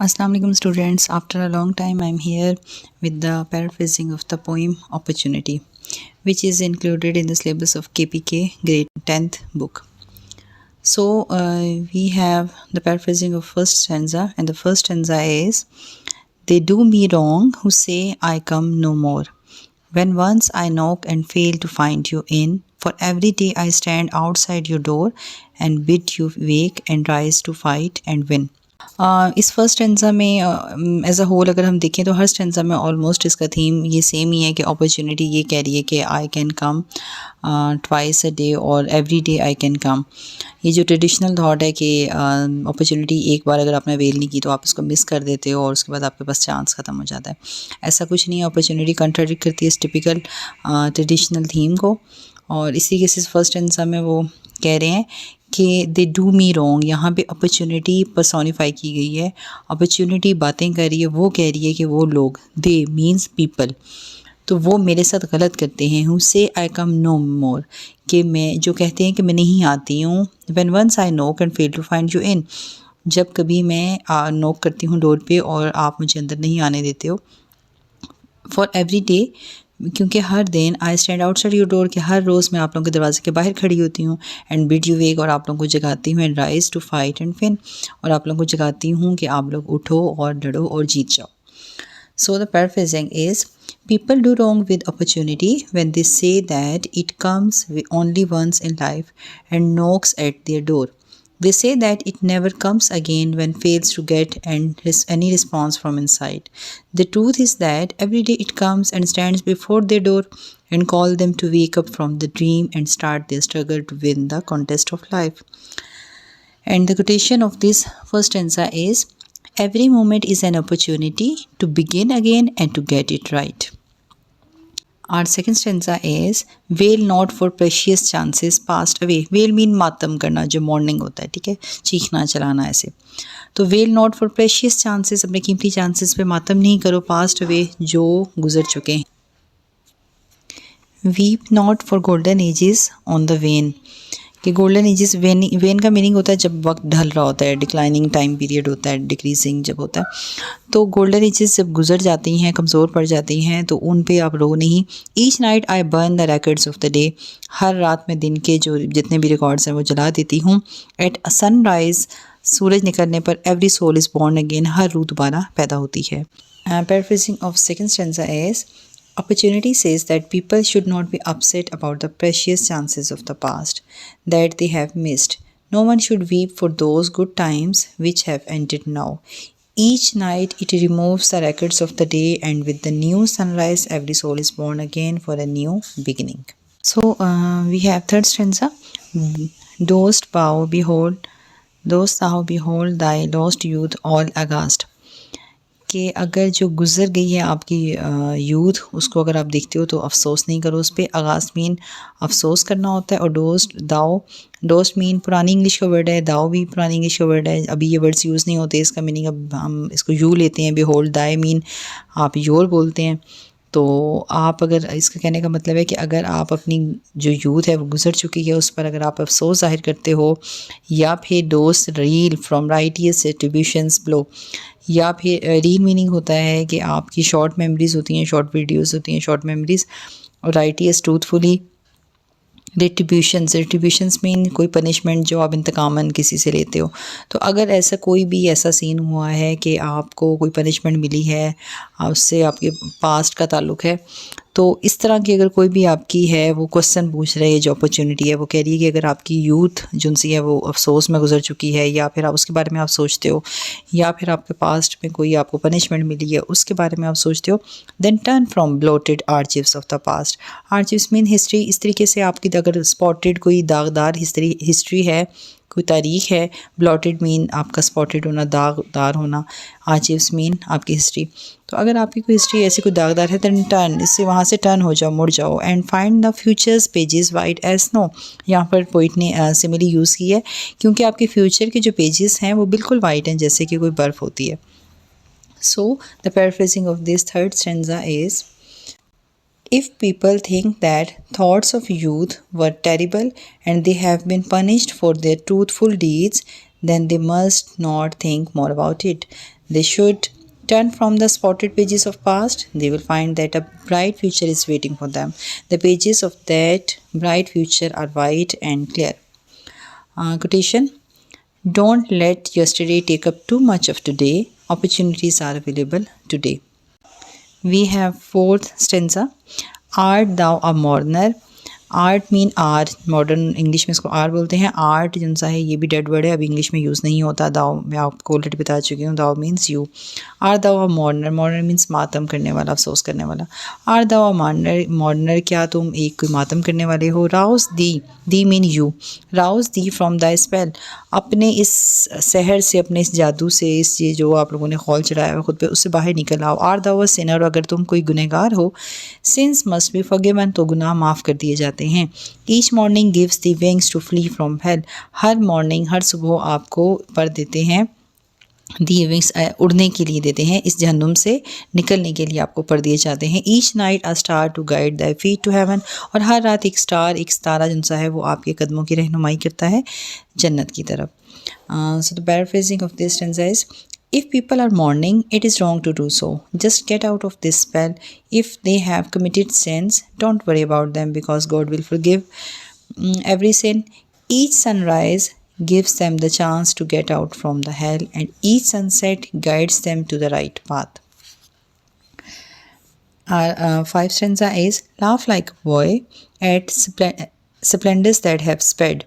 Assalamu alaikum students. After a long time I'm here with the paraphrasing of the poem Opportunity, which is included in the syllabus of KPK grade 10th book. So we have the paraphrasing of first stanza, and the first stanza is: they do me wrong who say I come no more. When once I knock and fail to find you in, for every day I stand outside your door and bid you wake and rise to fight and win. इस first stanza में as a whole अगर हम देखें तो हर stanza में almost इसका theme ये सेम ही है कि अपॉर्चुनिटी ये कह रही है कि I can come twice a day और every day I can come. ये जो ट्रेडिशनल थॉट है कि अपॉर्चुनिटी एक बार अगर आपने अवेल नहीं की तो आप उसको मिस कर देते हो और उसके बाद आपके पास चांस ख़त्म हो जाता है। ऐसा कुछ नहीं है, अपॉर्चुनिटी कंट्राडिक्ट करती है इस टिपिकल ट्रेडिशनल थीम को। और इसी के से फर्स्ट स्टेंजा में वो कह रहे हैं कि दे डू मी रॉन्ग। यहाँ पे अपॉर्चुनिटी पर्सोनिफाई की गई है, अपॉर्चुनिटी बातें कर रही है, वो कह रही है कि वो लोग, दे मीन्स पीपल, तो वो मेरे साथ गलत करते हैं। Who say I come no मोर, कि मैं जो कहते हैं कि मैं नहीं आती हूँ। When once I knock and fail to find you in, जब कभी मैं नॉक करती हूँ डोर पे और आप मुझे अंदर नहीं आने देते हो। फॉर एवरी डे, क्योंकि हर दिन I stand outside your door, कि हर रोज़ मैं आप लोगों के दरवाजे के बाहर खड़ी होती हूँ। एंड बिड यू वेक, और आप लोगों को जगाती हूँ। And rise to fight and win, और आप लोगों को जगाती हूँ कि आप लोग उठो और लड़ो और जीत जाओ। So the paraphrasing is: people do wrong with opportunity when they say that it comes only once in life and knocks at their door. They say that it never comes again when fails to get any response from inside. The truth is that every day it comes and stands before their door and calls them to wake up from the dream and start their struggle to win the contest of life. And the quotation of this first stanza is: every moment is an opportunity to begin again and to get it right. Our second stanza is: wail not for precious chances passed away. Wail mean मातम करना, जो morning होता है, ठीक है, चीखना चलाना ऐसे। तो wail not for precious chances, अपने कीमती चांसेस पे मातम नहीं करो, passed away, जो गुजर चुके हैं। weep not for golden ages on the wane, कि गोल्डन एजेस, वेन का मीनिंग होता है जब वक्त ढल रहा होता है, डिक्लाइनिंग टाइम पीरियड होता है, डिक्रीजिंग जब होता है। तो गोल्डन एजेस जब गुजर जाती हैं, कमज़ोर पड़ जाती हैं, तो उन पे आप रो नहीं। Each night I burn the records of the day, हर रात में दिन के जो जितने भी रिकॉर्ड्स हैं वो जला देती हूँ। एट अ सनराइज, सूरज निकलने पर, every soul is born again, हर रूह दोबारा पैदा होती है। Paraphrasing of second stanza is: opportunity says that people should not be upset about the precious chances of the past that they have missed. No one should weep for those good times which have ended now. Each night it removes the records of the day, and with the new sunrise, every soul is born again for a new beginning. So we have third stanza: dost thou behold thy lost youth all aghast. कि अगर जो गुज़र गई है आपकी youth, उसको अगर आप देखते हो तो अफ़सोस नहीं करो उस पर। आगाज़ मीन अफ़सोस करना होता है, और डोस्ट मीन पुरानी इंग्लिश का वर्ड है, दाओ भी पुरानी इंग्लिश का वर्ड है। अभी ये वर्ड्स यूज़ नहीं होते, इसका मीनिंग अब हम इसको यू लेते हैं। बिहोल्ड दाए मीन आप योर बोलते हैं। तो आप, अगर इसका कहने का मतलब है कि अगर आप अपनी जो यूथ है वो गुजर चुकी है, उस पर अगर आप अफसोस ज़ाहिर करते हो, या फिर दोस्त रील फ्रॉम राइटियस एट्रीब्यूशंस ब्लो, या फिर रील मीनिंग होता है कि आपकी शॉर्ट मेमोरीज़ होती हैं, शॉर्ट वीडियोस होती हैं, शॉर्ट मेमोरीज़। और राइटियस ट्रूथफुली। रिट्रीब्यूशंस मीन कोई पनिशमेंट जो आप इंतकामन किसी से लेते हो। तो अगर ऐसा कोई भी ऐसा सीन हुआ है कि आपको कोई पनिशमेंट मिली है, उससे आपके पास्ट का ताल्लुक़ है, तो इस तरह की अगर कोई भी आपकी है, वो क्वेश्चन पूछ रही है, जो अपॉर्चुनिटी है वो कह रही है कि अगर आपकी यूथ जो सी है वो अफसोस में गुजर चुकी है, या फिर आप उसके बारे में आप सोचते हो, या फिर आपके पास्ट में कोई आपको पनिशमेंट मिली है उसके बारे में आप सोचते हो, then turn from blotted archives of the past. Archives mean history. इस तरीके से आपकी अगर स्पॉटेड कोई दागदार हिस्ट्री है, कोई तारीख है, ब्लॉटेड मीन आपका स्पॉटेड होना, दागदार होना, आर्चिव्स मीन आपकी हिस्ट्री। तो अगर आपकी कोई हिस्ट्री ऐसी कोई दागदार है, देन टर्न, इससे वहाँ से टर्न हो जाओ, मुड़ जाओ। And find the futures pages white as snow, यहाँ पर पोइट ने सिमिली यूज़ की है, क्योंकि आपके फ्यूचर के जो पेजेस हैं वो बिल्कुल वाइट हैं, जैसे कि कोई बर्फ़ होती है। So the paraphrasing of this third stanza is: if people think that thoughts of youth were terrible and they have been punished for their truthful deeds, then they must not think more about it. They should turn from the spotted pages of past. They will find that a bright future is waiting for them. The pages of that bright future are white and clear. Quotation: don't let yesterday take up too much of today. Opportunities are available today. We have fourth stanza. Art thou a mourner? Art mean are, modern English में इसको are बोलते हैं. Art जो सा है ये भी dead word है, अभी इंग्लिश में यूज़ नहीं होता. दाओ मैं आपको ऑलरेडी बता चुकी हूँ. दाओ मीन्स यू. आर दाओ अ मॉर्नर, मॉर्नर मीन्स मातम करने वाला, अफसोस करने वाला. आर दाओ अ मॉर्नर, मॉर्नर क्या तुम एक कोई मातम करने वाले हो. Rouse thee mean you. Rouse thee from the spell, अपने इस सहर से, अपने इस जादू से, इस ये जो आप लोगों ने खौल चढ़ाया हुआ खुद पे, उससे बाहर निकल आओ. आर दाओ अ सिनर, अगर तुम कोई गुनहगार हो. सिंस मस्ट बी फॉरगिवन, तो गुनाह माफ़ कर दिए जाते हैं. Each morning gives the wings to flee from hell, हर मॉर्निंग, हर सुबह आपको पर देते हैं. दी विंग्स उड़ने के लिए देते हैं, इस जहन्नुम से निकलने के लिए आपको पर दिए जाते हैं. Each night a star to guide the feet to heaven, और हर रात एक स्टार, एक सितारा जो सा है वो आपके कदमों की रहनुमाई करता है जन्नत की तरफ. So the paraphrasing of this stanza is: if people are mourning, it is wrong to do so. Just get out of this spell. If they have committed sins, don't worry about them because God will forgive every sin. Each sunrise gives them the chance to get out from the hell, and each sunset guides them to the right path. Our fifth stanza is: laugh like a boy at splendors that have sped.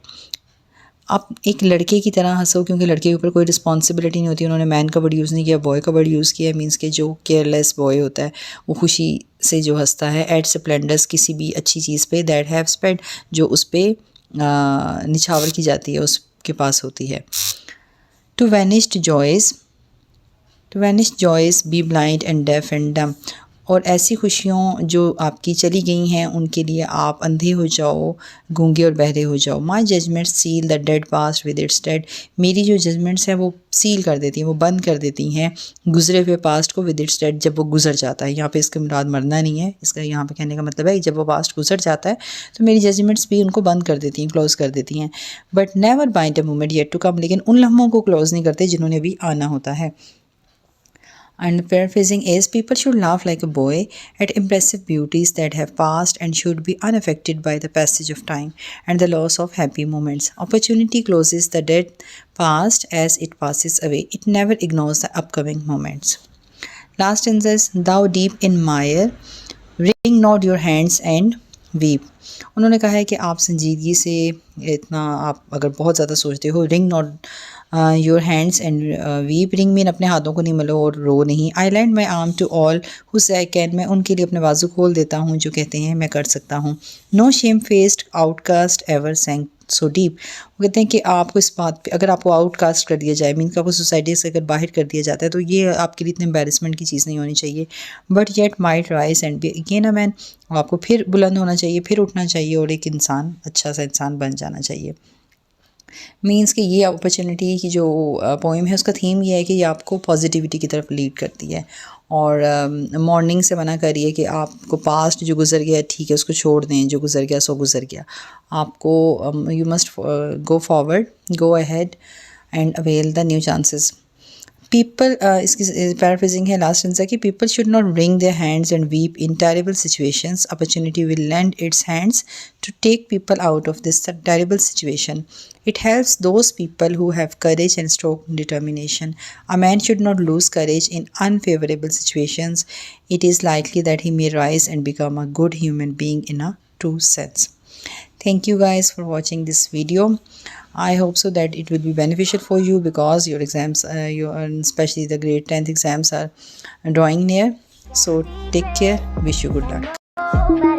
आप एक लड़के की तरह हंसो, क्योंकि लड़के के ऊपर कोई रिस्पॉन्सिबिलिटी नहीं होती. उन्होंने मैन का वर्ड यूज़ नहीं किया, बॉय का वर्ड यूज़ किया. मीन्स के जो केयरलेस बॉय होता है वो खुशी से जो हंसता है. एट स्प्लेंडर्स, किसी भी अच्छी चीज़ पे. दैट हैव स्पेड, जो उस पर निछावर की जाती है, उसके पास होती है. To vanished joys be blind and deaf and dumb, और ऐसी खुशियों जो आपकी चली गई हैं उनके लिए आप अंधे हो जाओ, गूंगे और बहरे हो जाओ. My judgement seal the dead past with its dead, मेरी जो जजमेंट्स हैं वो सील कर देती हैं, वो बंद कर देती हैं गुजरे हुए पास्ट को. विद इट्स डेड, जब वो गुजर जाता है. यहाँ पे इसका मुराद मरना नहीं है, इसका यहाँ पे कहने का मतलब है जब वो पास्ट गुजर जाता है तो मेरी जजमेंट्स भी उनको बंद कर देती हैं, क्लोज़ कर देती हैं. But never bind a moment yet to come, लेकिन उन लम्हों को क्लोज़ नहीं करते जिन्होंने अभी आना होता है. And paraphrasing is: people should laugh like a boy at impressive beauties that have passed and should be unaffected by the passage of time and the loss of happy moments. Opportunity closes the dead past as it passes away. It never ignores the upcoming moments. Last stanza is: thou deep in mire, wring not your hands and weep. उन्होंने कहा है कि आप संजीदगी से, इतना आप अगर बहुत ज़्यादा सोचते हो. Wring not your hands and weep, wring mean अपने हाथों को नहीं मलो और रो नहीं. I lend my arm to all who say I can, मैं उनके लिए अपने बाजू खोल देता हूँ जो कहते हैं मैं कर सकता हूँ. No shamefaced outcast ever sank so deep, वो कहते हैं कि आपको इस बात पे, अगर आपको आउटकास्ट कर दिया जाए, मीन का आपको सोसाइटी से अगर बाहर कर दिया जाता है तो ये आपके लिए इतने एम्बेरसमेंट की चीज़ नहीं होनी चाहिए. But yet might rise and be again a man, आपको फिर बुलंद होना चाहिए, फिर उठना चाहिए और एक इंसान, अच्छा सा इंसान बन जाना चाहिए. मीन्स कि ये अपॉर्चुनिटी की जो पोइम है उसका थीम ये है कि ये आपको पॉजिटिविटी की तरफ लीड करती है. और मॉर्निंग से मना करिए कि आपको पास्ट जो गुजर गया ठीक है उसको छोड़ दें, जो गुजर गया सो गुजर गया. आपको you must go forward, go ahead and avail the new chances. People, इसकी पैराफ्रेजिंग है लास्ट आंसर की: people should not wring their hands and weep in terrible situations. Opportunity will lend its hands to take people out of this terrible situation. It helps those people who have courage and strong determination. A man should not lose courage in unfavorable situations. It is likely that he may rise and become a good human being in a true sense. Thank you guys for watching this video. I hope so that it will be beneficial for you because your exams, especially the grade 10th exams are drawing near. So take care. Wish you good luck.